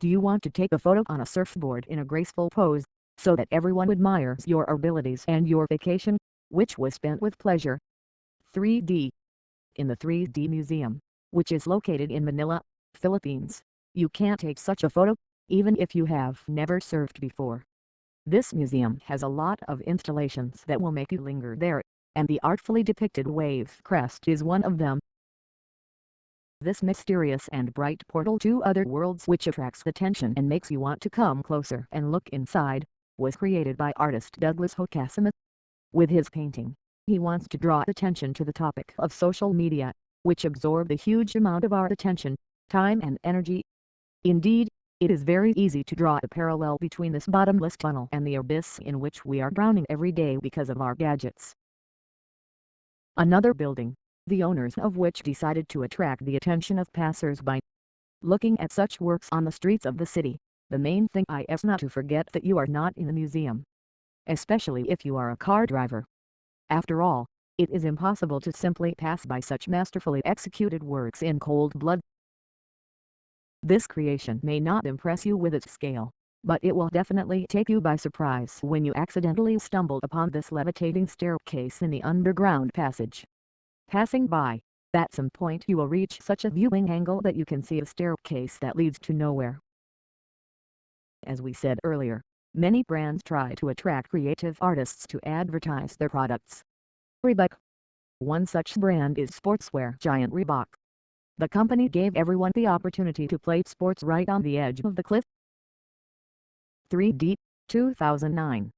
Do you want to take a photo on a surfboard in a graceful pose, so that everyone admires your abilities and your vacation, which was spent with pleasure? 3D. In the 3D Museum, which is located in Manila, Philippines, you can't take such a photo, even if you have never surfed before. This museum has a lot of installations that will make you linger there, and the artfully depicted wave crest is one of them. This mysterious and bright portal to other worlds, which attracts attention and makes you want to come closer and look inside, was created by artist Douglas Hocasimith. With his painting, he wants to draw attention to the topic of social media, which absorb a huge amount of our attention, time and energy. Indeed, it is very easy to draw a parallel between this bottomless tunnel and the abyss in which we are drowning every day because of our gadgets. Another building, the owners of which decided to attract the attention of passers-by. Looking at such works on the streets of the city, the main thing is not to forget that you are not in a museum. Especially if you are a car driver. After all, it is impossible to simply pass by such masterfully executed works in cold blood. This creation may not impress you with its scale, but it will definitely take you by surprise when you accidentally stumble upon this levitating staircase in the underground passage. Passing by, at some point you will reach such a viewing angle that you can see a staircase that leads to nowhere. As we said earlier, many brands try to attract creative artists to advertise their products. Reebok. One such brand is sportswear giant Reebok. The company gave everyone the opportunity to play sports right on the edge of the cliff. 3D, 2009.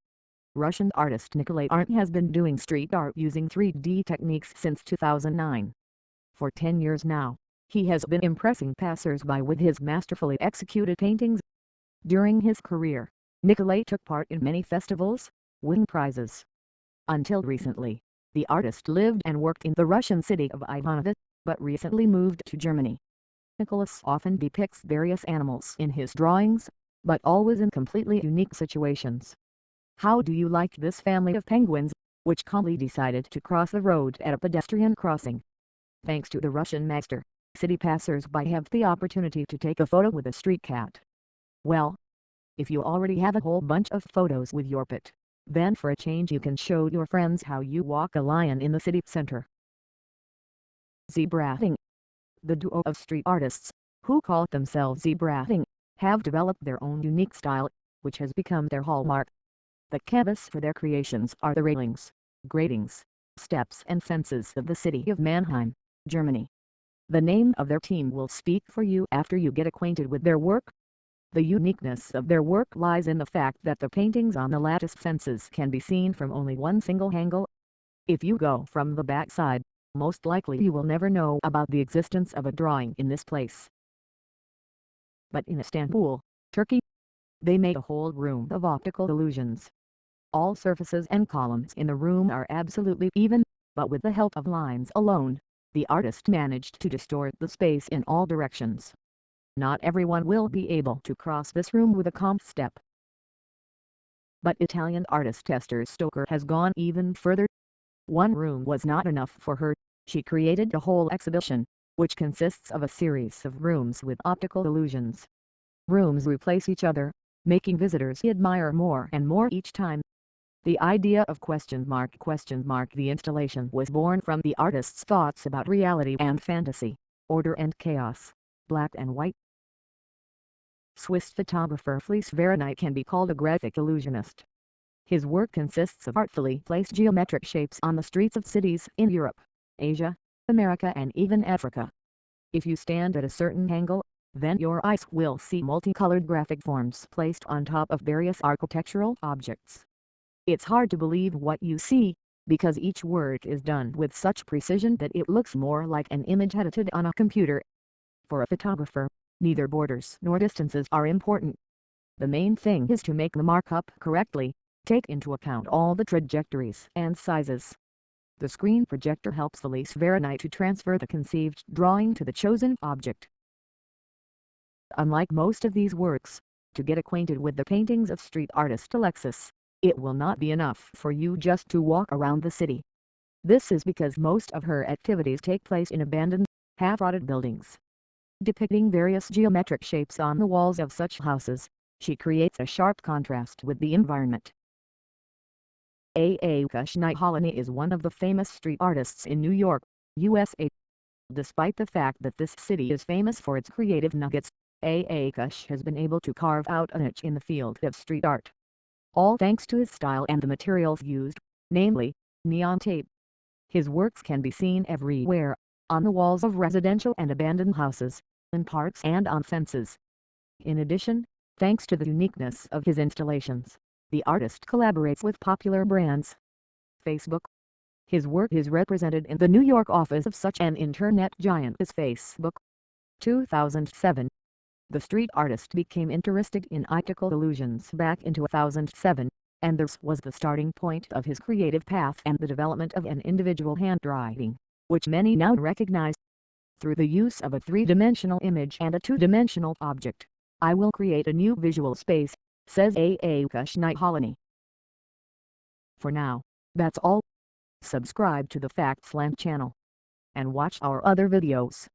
Russian artist Nikolai Art has been doing street art using 3D techniques since 2009. For 10 years now, he has been impressing passers-by with his masterfully executed paintings. During his career, Nikolai took part in many festivals, winning prizes. Until recently, the artist lived and worked in the Russian city of Ivanovo, but recently moved to Germany. Nicholas often depicts various animals in his drawings, but always in completely unique situations. How do you like this family of penguins, which calmly decided to cross the road at a pedestrian crossing? Thanks to the Russian master, city passers-by have the opportunity to take a photo with a street cat. Well, if you already have a whole bunch of photos with your pet, then for a change you can show your friends how you walk a lion in the city center. Zebrating. The duo of street artists, who call themselves Zebrating, have developed their own unique style, which has become their hallmark. The canvas for their creations are the railings, gratings, steps and fences of the city of Mannheim, Germany. The name of their team will speak for you after you get acquainted with their work. The uniqueness of their work lies in the fact that the paintings on the lattice fences can be seen from only one single angle. If you go from the back side, most likely you will never know about the existence of a drawing in this place. But in Istanbul, Turkey, they make a whole room of optical illusions. All surfaces and columns in the room are absolutely even, but with the help of lines alone, the artist managed to distort the space in all directions. Not everyone will be able to cross this room with a calm step. But Italian artist Esther Stoker has gone even further. One room was not enough for her, she created a whole exhibition, which consists of a series of rooms with optical illusions. Rooms replace each other, making visitors admire more and more each time. The idea of the installation was born from the artist's thoughts about reality and fantasy, order and chaos, black and white. Swiss photographer Felice Veronite can be called a graphic illusionist. His work consists of artfully placed geometric shapes on the streets of cities in Europe, Asia, America and even Africa. If you stand at a certain angle, then your eyes will see multicolored graphic forms placed on top of various architectural objects. It's hard to believe what you see, because each work is done with such precision that it looks more like an image edited on a computer. For a photographer, neither borders nor distances are important. The main thing is to make the markup correctly, take into account all the trajectories and sizes. The screen projector helps Felice Veronite to transfer the conceived drawing to the chosen object. Unlike most of these works, to get acquainted with the paintings of street artist Alexis, it will not be enough for you just to walk around the city. This is because most of her activities take place in abandoned, half-rotted buildings. Depicting various geometric shapes on the walls of such houses, she creates a sharp contrast with the environment. Kushnihalani is one of the famous street artists in New York, USA. Despite the fact that this city is famous for its creative nuggets, Kush has been able to carve out a niche in the field of street art. All thanks to his style and the materials used, namely, neon tape. His works can be seen everywhere, on the walls of residential and abandoned houses, in parks and on fences. In addition, thanks to the uniqueness of his installations, the artist collaborates with popular brands. Facebook. His work is represented in the New York office of such an internet giant as Facebook. 2007. The street artist became interested in optical illusions back in 2007, and this was the starting point of his creative path and the development of an individual handwriting, which many now recognize. Through the use of a three-dimensional image and a two-dimensional object, I will create a new visual space, says Kushnihalani. For now, that's all. Subscribe to the Factslant channel and watch our other videos.